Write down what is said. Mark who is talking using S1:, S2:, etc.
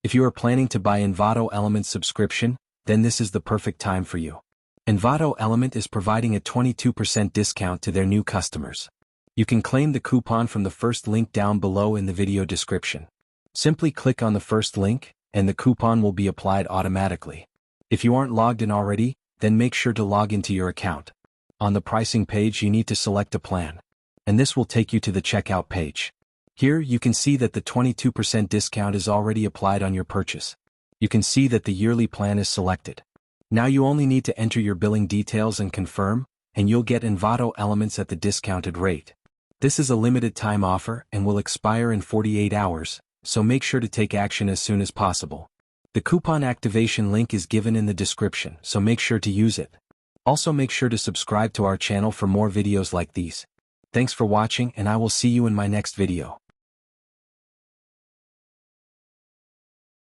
S1: If you are planning to buy Envato Element subscription, then this is the perfect time for you. Envato Element is providing a 22% discount to their new customers. You can claim the coupon from the first link down below in the video description. Simply click on the first link, and the coupon will be applied automatically. If you aren't logged in already, then make sure to log into your account. On the pricing page you need to select a plan. And this will take you to the checkout page. Here you can see that the 22% discount is already applied on your purchase. You can see that the yearly plan is selected. Now you only need to enter your billing details and confirm, and you'll get Envato Elements at the discounted rate. This is a limited time offer and will expire in 48 hours, so make sure to take action as soon as possible. The coupon activation link is given in the description, so make sure to use it. Also make sure to subscribe to our channel for more videos like these. Thanks for watching, and I will see you in my next video.